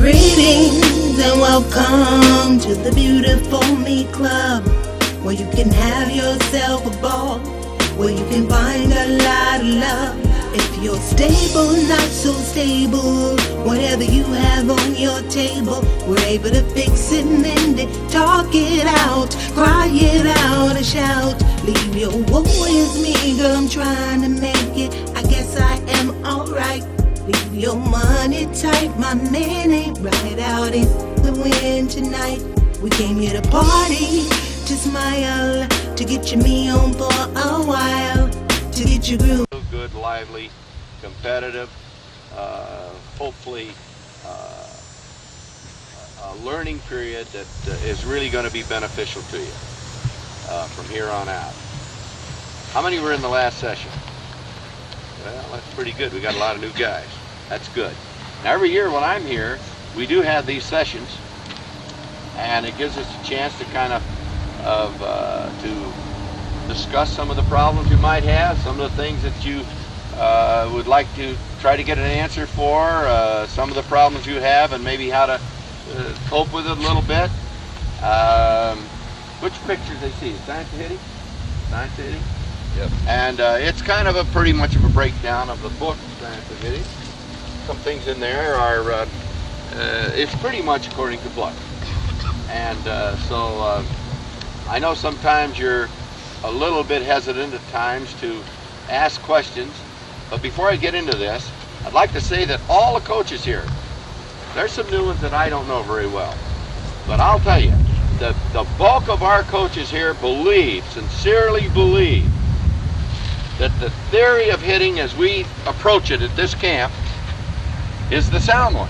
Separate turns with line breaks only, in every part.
Greetings and welcome to the beautiful Me Club, where you can have yourself a ball, where you can find a lot of love. If you're stable, not so stable, whatever you have on your table, we're able to fix it, mend it, talk it out, cry it out and shout. Leave your worries me, girl, I'm trying to make it. I guess I am alright. Leave your money tight, my man ain't right out in the wind tonight. We came here to party, to smile, to get your me on for a while, to get your groove.
Good, lively, competitive, hopefully a learning period that is really going to be beneficial to you from here on out. How many were in the last session? Well, that's pretty good. We got a lot of new guys. That's good. Now, every year when I'm here, we do have these sessions, and it gives us a chance to kind of to discuss some of the problems you might have, some of the things that you would like to try to get an answer for, some of the problems you have, and maybe how to cope with it a little bit. Which pictures they see? Science City? Science City? Yep. And it's kind of a pretty much of a breakdown of the book, Science City. Some things in there are, it's pretty much according to book. And so I know sometimes you're a little bit hesitant at times to ask questions, but before I get into this, I'd like to say that all the coaches here, there's some new ones that I don't know very well, but I'll tell you, the bulk of our coaches here sincerely believe, that the theory of hitting as we approach it at this camp is the sound one.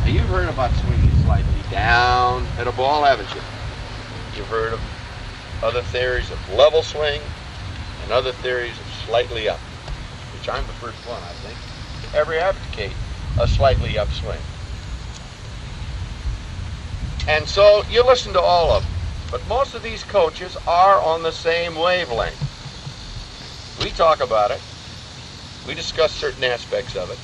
Now, you've heard about swinging slightly down at a ball, haven't you? You've heard of other theories of level swing and other theories of slightly up, which I'm the first one, I think, to ever advocate a slightly up swing. And so you listen to all of them, but most of these coaches are on the same wavelength. We talk about it, we discuss certain aspects of it,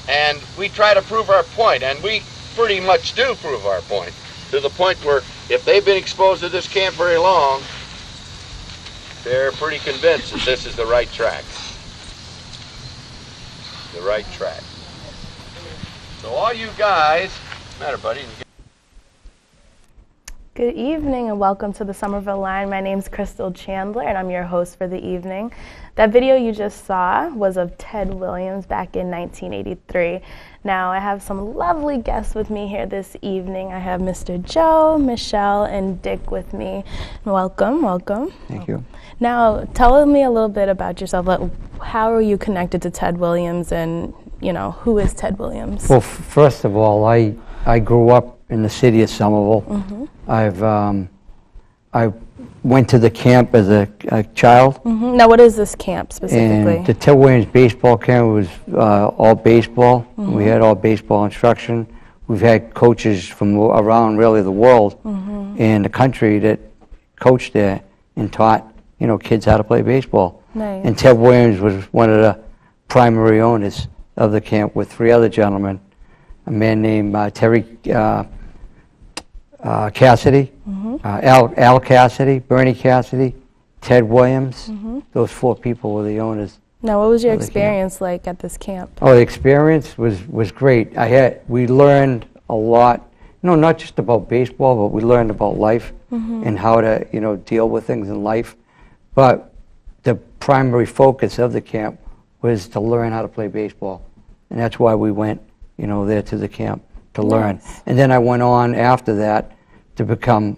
and we try to prove our point, and we pretty much do prove our point, to the point where if they've been exposed to this camp very long, they're pretty convinced that this is the right track. The right track. So all you guys, what's the matter, buddy?
Good evening and welcome to the Somerville Line. My name's Crystal Chandler and I'm your host for the evening. That video you just saw was of Ted Williams back in 1983. Now I have some lovely guests with me here this evening. I have Mr. Joe, Michelle, and Dick with me. Welcome, welcome.
Thank you.
Now tell me a little bit about yourself. How are you connected to Ted Williams, and who is Ted Williams?
Well, first of all, I grew up in the city of Somerville. Mm-hmm. I went to the camp as a child.
Mm-hmm. Now, what is this camp specifically?
And the Ted Williams baseball camp was all baseball. Mm-hmm. We had all baseball instruction. We've had coaches from around really the world mm-hmm. and the country that coached there and taught kids how to play baseball.
Nice.
And Ted Williams was one of the primary owners of the camp with three other gentlemen. A man named Terry Cassidy, mm-hmm. Al Cassidy, Bernie Cassidy, Ted Williams. Mm-hmm. Those four people were the owners.
Now, what was your experience like at this camp?
Oh, the experience was great. We learned a lot, not just about baseball, but we learned about life mm-hmm. and how to, deal with things in life. But the primary focus of the camp was to learn how to play baseball. And that's why we went, there to the camp to learn. And then I went on after that to become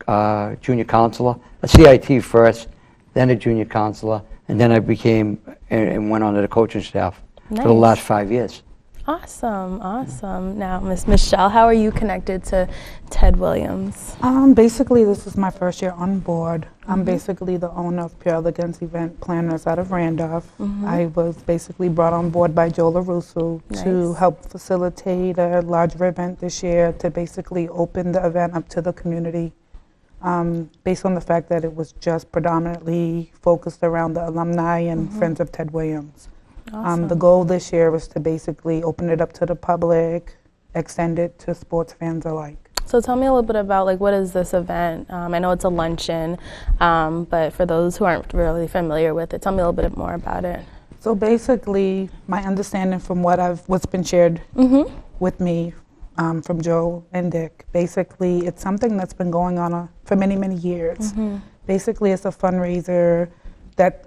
a junior counselor, a CIT first, then a junior counselor, and then I became and went on to the coaching staff for the last 5 years.
Awesome, awesome. Now, Miss Michelle, how are you connected to Ted Williams?
Basically, this is my first year on board. I'm basically the owner of Pure Elegance Event Planners out of Randolph. I was basically brought on board by Joe LaRusso to help facilitate a larger event this year to basically open the event up to the community, based on the fact that it was just predominantly focused around the alumni and friends of Ted Williams.
Awesome.
The goal this year is to basically open it up to the public, extend it to sports fans alike.
So tell me a little bit about, like, what is this event? I know it's a luncheon, but for those who aren't really familiar with it, tell me a little bit more about it.
So basically, my understanding from what's been shared with me from Joe and Dick, basically it's something that's been going on for many, many years. Basically, it's a fundraiser that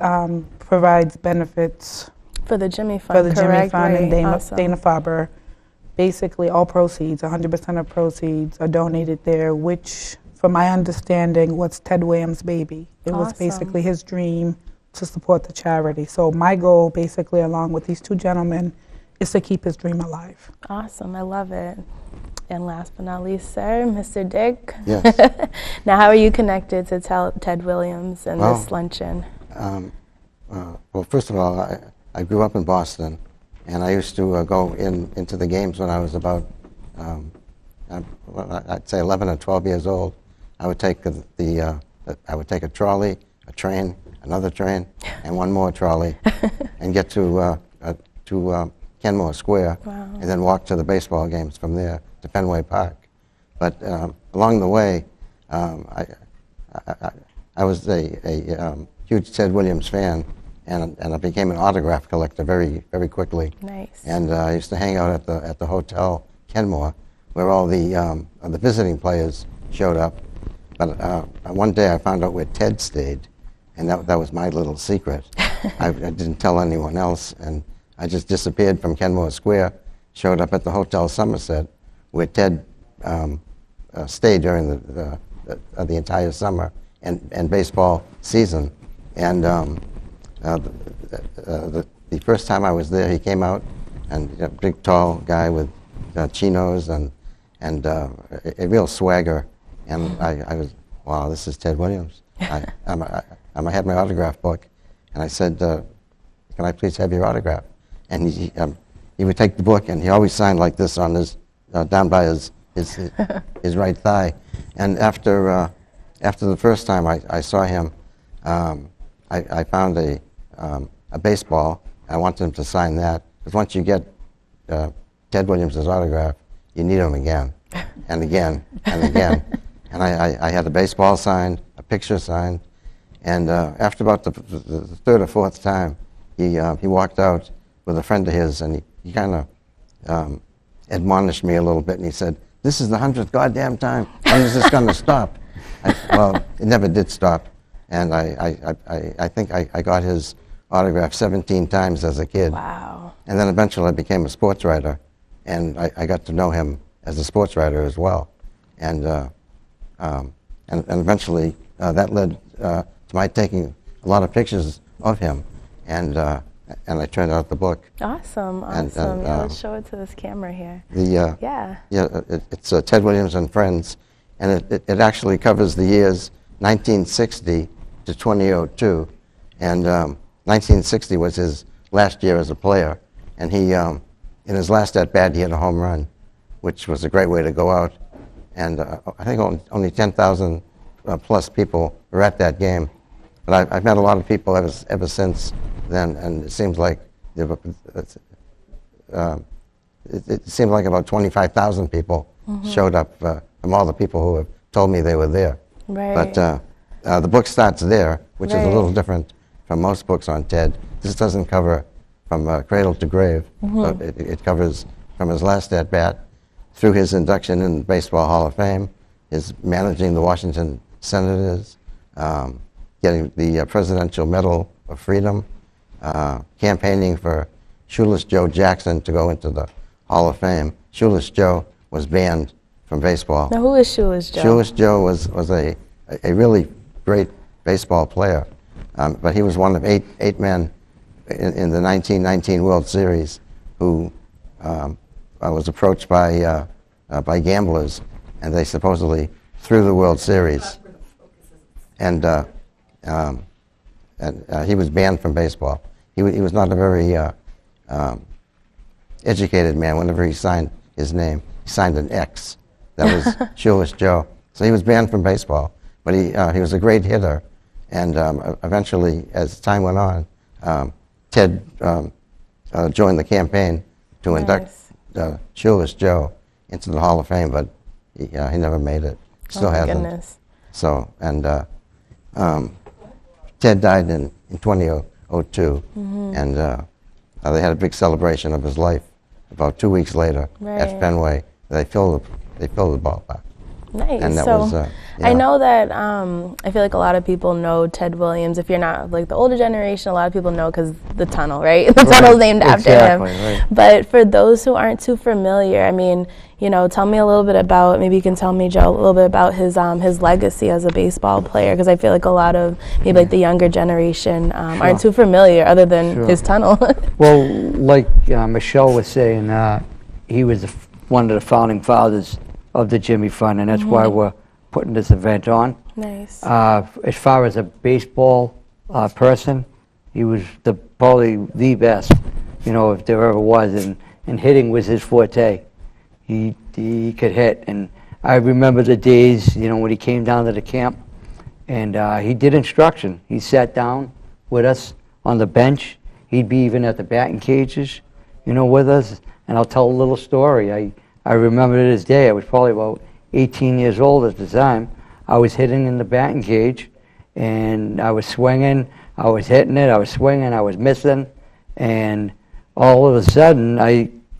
provides benefits
For the Jimmy Fund,
for the Jimmy
correct?
Fund and
Right. Awesome.
Dana-Farber. Basically, all proceeds, 100% of proceeds are donated there, which, from my understanding, was Ted Williams' baby. It was
Awesome.
basically his dream to support the charity. So my goal, basically, along with these two gentlemen, is to keep his dream alive.
Awesome, I love it. And last but not least, sir, Mr. Dick.
Yes.
Now, how are you connected to Ted Williams and
Well,
this luncheon?
Well, first of all, I grew up in Boston, and I used to go into the games when I was about, I'd say 11 or 12 years old. I would take I would take a trolley, a train, another train, and one more trolley, and get to Kenmore Square,
Wow.
and then walk to the baseball games from there to Fenway Park. But along the way, I was a huge Ted Williams fan, and I became an autograph collector very, very quickly.
Nice.
And I used to hang out at the Hotel Kenmore, where all the visiting players showed up. But one day I found out where Ted stayed, and that was my little secret. I didn't tell anyone else, and I just disappeared from Kenmore Square, showed up at the Hotel Somerset, where Ted stayed during the entire summer and baseball season. And the first time I was there, he came out, and a big, tall guy with chinos and a real swagger. And I was, wow, this is Ted Williams. I had my autograph book, and I said, can I please have your autograph? And he would take the book, and he always signed like this on his, down by his right thigh. And after the first time I saw him, I found a baseball. I wanted him to sign that, because once you get Ted Williams' autograph, you need him again, and again, and again. And I had a baseball signed, a picture signed, and after about the third or fourth time, he walked out with a friend of his, and he kind of admonished me a little bit, and he said, "This is the 100th goddamn time. When is this going to stop?" Well, it never did stop, and I think I got his autograph 17 times as a kid.
Wow.
And then eventually I became a sports writer, and I got to know him as a sports writer as well. And eventually that led to my taking a lot of pictures of him, and I turned out the book.
Awesome,
And,
awesome. Yeah, let's show it to this camera here.
Yeah.
Yeah.
It's Ted Williams and Friends, and it actually covers the years 1960 to 2002, and 1960 was his last year as a player, and he in his last at bat he hit a home run, which was a great way to go out, and I think only 10,000 plus people were at that game, but I've met a lot of people ever since then, and it seems like it seemed like about 25,000 people showed up from all the people who have told me they were there.
Right.
But the book starts there, which is a
Right.
little different from most books on Ted. This doesn't cover from cradle to grave. But it covers from his last at bat through his induction in the Baseball Hall of Fame, his managing the Washington Senators, getting the Presidential Medal of Freedom, campaigning for Shoeless Joe Jackson to go into the Hall of Fame. Shoeless Joe was banned from baseball.
Now, who is Shoeless Joe?
Shoeless Joe was a really great baseball player, but he was one of eight men in the 1919 World Series who was approached by gamblers, and they supposedly threw the World Series. And he was banned from baseball. He was not a very educated man. Whenever he signed his name, he signed an X. That was Shoeless Joe. So he was banned from baseball. But he was a great hitter. And eventually, as time went on, Ted joined the campaign to induct Shoeless Joe into the Hall of Fame, but he never made it. Still hasn't.
Goodness.
So, and Ted died in 2002, and they had a big celebration of his life about 2 weeks later at Fenway. They filled the ballpark.
Nice.
And that
so
was,
I know that I feel like a lot of people know Ted Williams. If you're not like the older generation, a lot of people know because the tunnel, right? The tunnel's named after him.
Right.
But for those who aren't too familiar, I mean, you know, tell me a little bit about, maybe you can tell me, Joe, a little bit about his legacy as a baseball player, because I feel like a lot of maybe like the younger generation aren't too familiar other than his tunnel.
Well, like Michelle was saying, he was one of the founding fathers of the Jimmy Fund, and that's why we're putting this event on.
Nice.
As far as a baseball person, he was probably the best, you know, if there ever was, and hitting was his forte. He could hit, and I remember the days, you know, when he came down to the camp, and he did instruction. He sat down with us on the bench. He'd be even at the batting cages, you know, with us, and I'll tell a little story. I remember to this day, I was probably about 18 years old at the time. I was hitting in the batting cage, and I was swinging, I was hitting it, I was swinging, I was missing, and all of a sudden,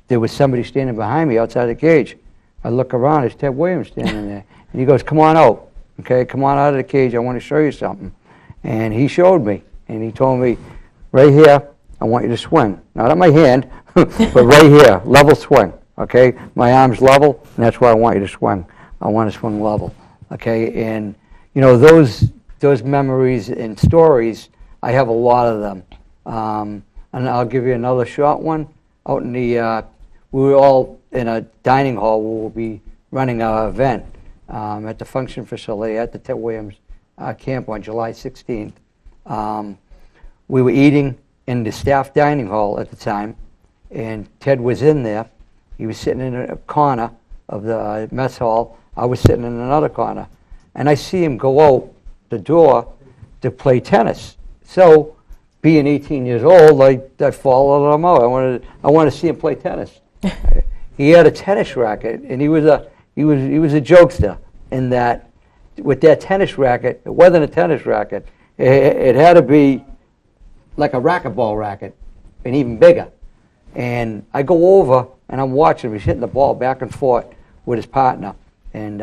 there was somebody standing behind me outside the cage. I look around, it's Ted Williams standing there, and he goes, "Come on out, okay, come on out of the cage, I want to show you something." And he showed me, and he told me, "Right here, I want you to swing. Not at my hand, but right here, level swing. Okay, my arm's level, and that's where I want you to swing. I want to swing level." Okay, and you know those memories and stories. I have a lot of them, and I'll give you another short one. Out in the, we were all in a dining hall where we'll be running our event at the function facility at the Ted Williams camp on July 16th. We were eating in the staff dining hall at the time, and Ted was in there. He was sitting in a corner of the mess hall. I was sitting in another corner. And I see him go out the door to play tennis. So, being 18 years old, I followed him out. I wanted to see him play tennis. He had a tennis racket, and he was a jokester in that with that tennis racket, it wasn't a tennis racket. It had to be like a racquetball racket, and even bigger. And I go over, and I'm watching him. He's hitting the ball back and forth with his partner. And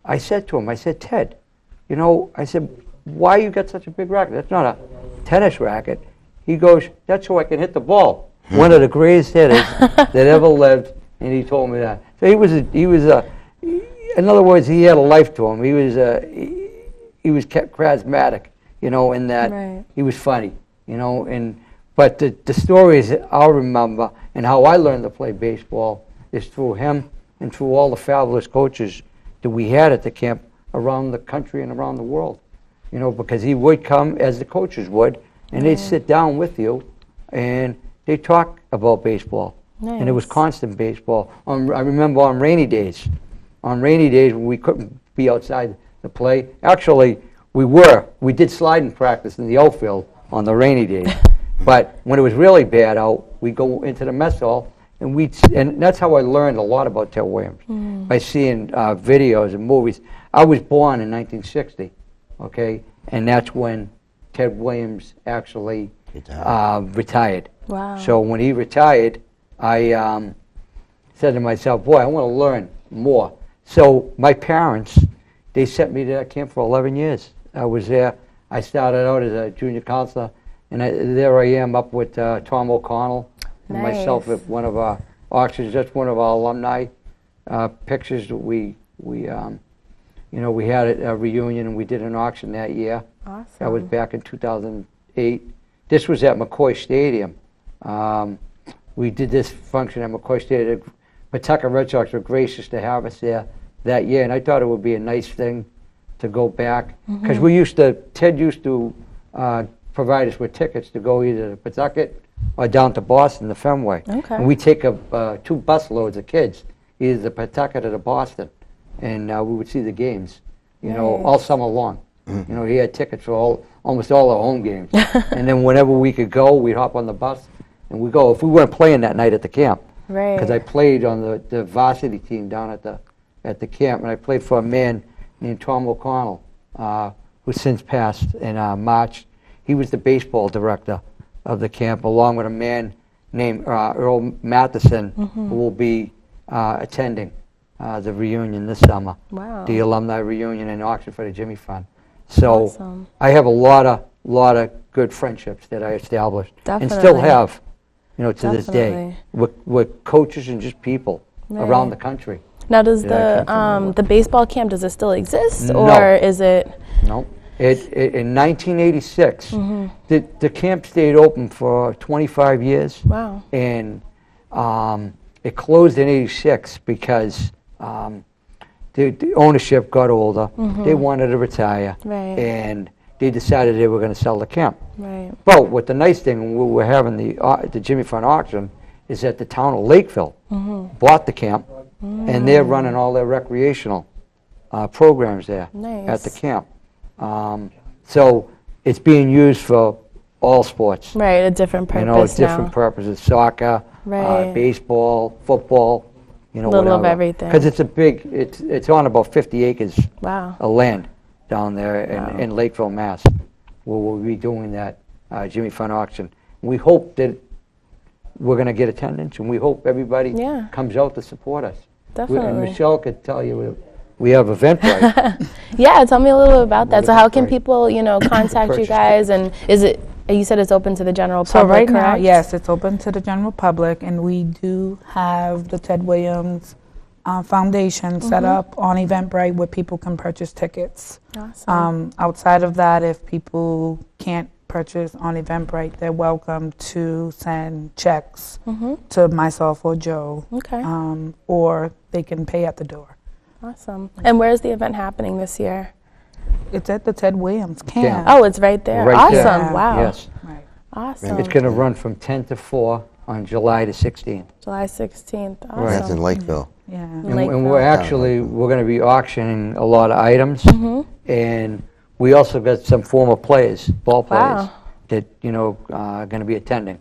I said to him, I said, "Ted, you know," I said, "why you got such a big racket? That's not a tennis racket." He goes, "That's so I can hit the ball." One of the greatest hitters that ever lived, and he told me that. So he was in other words, he had a life to him. He was charismatic, you know, in that he was funny, you know, but the stories I'll remember and how I learned to play baseball is through him and through all the fabulous coaches that we had at the camp around the country and around the world. You know, because he would come, as the coaches would, and they'd sit down with you, and they'd talk about baseball.
Nice.
And it was constant baseball. I remember on rainy days when we couldn't be outside to play. Actually, we did sliding practice in the outfield on the rainy days. But when it was really bad out, we'd go into the mess hall, and that's how I learned a lot about Ted Williams, by seeing videos and movies. I was born in 1960, okay, and that's when Ted Williams actually retired.
Wow.
So when he retired, I said to myself, boy, I want to learn more. So my parents, they sent me to that camp for 11 years. I was there. I started out as a junior counselor, and there I am up with Tom O'Connell and myself at one of our auctions, just one of our alumni pictures that we had a reunion, and we did an auction that year.
Awesome.
That was back in 2008. This was at McCoy Stadium. We did this function at McCoy Stadium. The Pawtucket Red Sox were gracious to have us there that year, and I thought it would be a nice thing to go back, because Ted used to provide us with tickets to go either to Pawtucket or down to Boston, to Fenway.
Okay.
And we take 2 bus loads of kids, either to Pawtucket or to Boston, and we would see the games, you know, all summer long. You know, he had tickets for almost all our home games. And then whenever we could go, we'd hop on the bus and we go. If we weren't playing that night at the camp,
Right.
because I played on the varsity team down at the camp, and I played for a man named Tom O'Connell, who since passed in March. He was the baseball director of the camp, along with a man named Earl Matheson, who will be attending the reunion this summer,
Wow.
the alumni reunion in auction for the Jimmy Fund. So
Awesome.
I have a lot of good friendships that I established and still
Definitely.
have, to this day,
Definitely.
with coaches and just people around the country.
Now, does
Yeah, I can't remember.
the baseball camp, does it still exist,
No.
or is it?
No. In 1986, the camp stayed open for 25 years.
Wow.
And it closed in '86 because the ownership got older. They wanted to retire,
Right.
and they decided they were going to sell the camp.
Right.
But what the nice thing when we were having the Jimmy Fund auction is that the town of Lakeville bought the camp, and they're running all their recreational programs there at the
Nice.
camp. So it's being used for all sports.
Right, a different purpose
It's different
now.
purposes: soccer,
Right.
baseball, football.
Little of everything.
Because it's on about 50 acres
Wow.
of land down there
Wow.
in Lakeville, Mass, where we'll be doing that Jimmy Fund auction. We hope that we're going to get attendance, and we hope everybody
Yeah.
comes out to support us. And
Definitely.
Michelle could tell you we have Eventbrite.
Yeah, tell me a little bit about that. So how can
Right.
people, contact you
Purchase
guys, and is it? You said it's open to the general
So
public,
right now,
correct?
yes, it's open to the general public, and we do have the Ted Williams Foundation set up on Eventbrite where people can purchase tickets.
Awesome.
Outside of that, if people can't purchase on Eventbrite, they're welcome to send checks to myself or Joe,
Okay.
or they can pay at the door.
Awesome. And where is the event happening this year?
It's at the Ted Williams camp.
Oh, it's right there.
Right
Awesome.
there.
Wow.
Yes.
Right.
Awesome.
It's going to run from 10 to 4 on July the 16th.
July 16th. Awesome.
That's in Lakeville.
Yeah.
And
Lakeville.
we're going to be auctioning a lot of items, and we also got some former players, ball players,
Wow.
that are going to be attending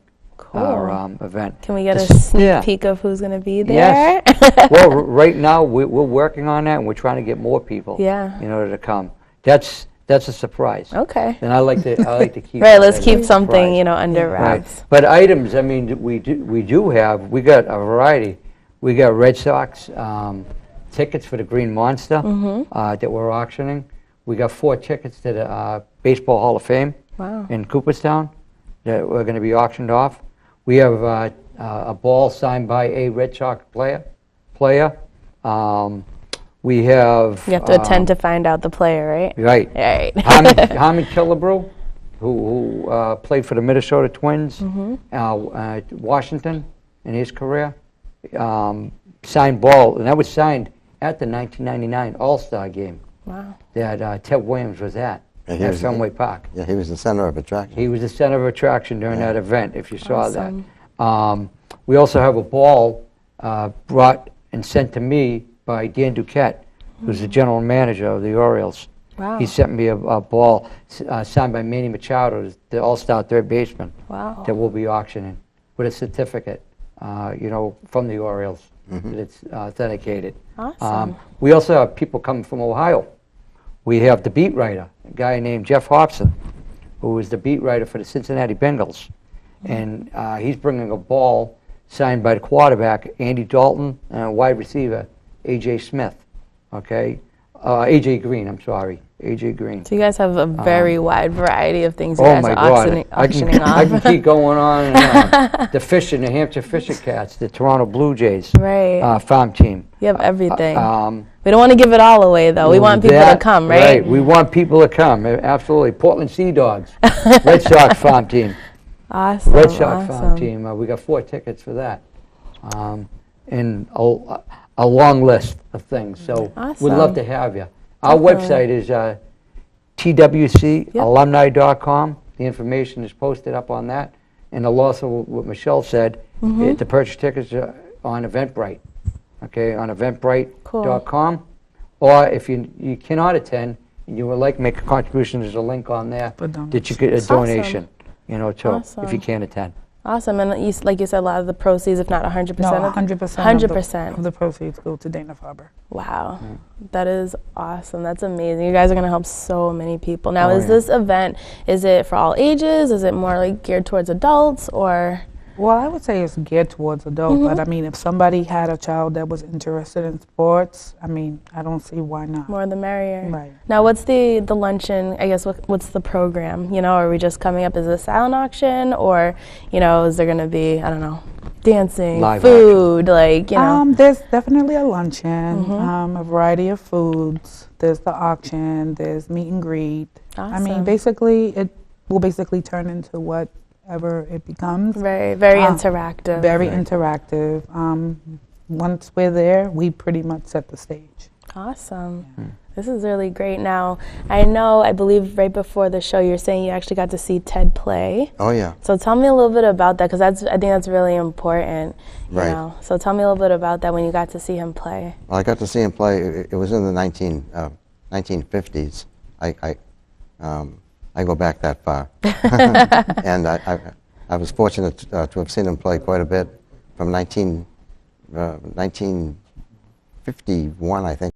our event.
Can we get a
This-
sneak
yeah.
peek of who's going to be there?
Yes. Well, right now we're working on that, and we're trying to get more people.
Yeah.
To come. That's a surprise.
Okay.
And I like to keep.
Right,
that
let's
as
keep
a
something,
surprise.
under
Right.
wraps.
But items, I mean, we got a variety. We got Red Sox tickets for the Green Monster that we're auctioning. We got 4 tickets to the Baseball Hall of Fame
Wow.
in Cooperstown that we're going to be auctioned off. We have a ball signed by a Red Sox player. We have.
You have to attend to find out the player, right?
Right.
All right.
Harmon Killebrew, who played for the Minnesota Twins, Washington in his career, signed ball, and that was signed at the 1999 All-Star game
Wow.
that Ted Williams was at Fenway Park.
Yeah, he was the center of attraction.
He was the center of attraction during that event, if you saw
Awesome.
that. We also have a ball brought and sent to me by Dan Duquette, who's the general manager of the Orioles.
Wow.
He sent me a ball signed by Manny Machado, the all-star third baseman,
Wow.
that we'll be auctioning with a certificate, from the Orioles that it's authenticated.
Awesome.
We also have people coming from Ohio. We have the beat writer, a guy named Jeff Hobson, who is the beat writer for the Cincinnati Bengals. And he's bringing a ball signed by the quarterback, Andy Dalton, and wide receiver, A.J. Smith. Okay? A.J. Green, I'm sorry. A.J. Green.
So you guys have a very wide variety of things you
Oh
guys
my
are
God!
auctioning
I can
off.
keep going on and on. The Fisher, New Hampshire Fisher Cats, the Toronto Blue Jays
Right.
farm team.
You have everything.
Um,
We don't want to give it all away, though. We want people to come, right?
Right. We want people to come. Absolutely. Portland Sea Dogs, Red Sox farm team.
Awesome.
Red Sox farm
awesome.
team. We got 4 tickets for that, and a long list of things. So we'd love
Awesome.
to have you. Our
Definitely.
website is twcalumni.com. The information is posted up on that, and also what Michelle said. To purchase tickets on Eventbrite. Okay, on eventbrite.com. Or if you cannot attend and you would like to make a contribution, there's a link on there
For donations.
that you get a
Awesome.
donation, too, if you
Awesome.
can't attend.
Awesome. And like you said, a lot of the proceeds, if not 100%.
No, 100% of the proceeds go to Dana-Farber.
Wow. That is awesome. That's amazing. You guys are going to help so many people. Now, is
yeah.
this event, is it for all ages? Is it more like geared towards adults or?
Well, I would say it's geared towards adults, but I mean, if somebody had a child that was interested in sports, I mean, I don't see why not.
More the merrier.
Right.
Now, what's the luncheon, I guess, what's the program? You know, are we just coming up as a silent auction or, you know, is there going to be, I don't know, dancing,
Live
food, like, you know?
There's definitely a luncheon, a variety of foods. There's the auction, there's meet and greet. I mean,
Awesome.
basically, it will basically turn into whatever it becomes.
Very, very interactive.
Very interactive. Once we're there, we pretty much set the stage.
Awesome. This is really great. Now, I believe right before the show you were saying you actually got to see Ted play.
Oh, yeah.
So tell me a little bit about that, because I think that's really important. You
Right.
know? So tell me a little bit about that when you got to see him play.
Well, I got to see him play. It was in the 1950s. I go back that far. And I was fortunate to have seen him play quite a bit from 1951, I think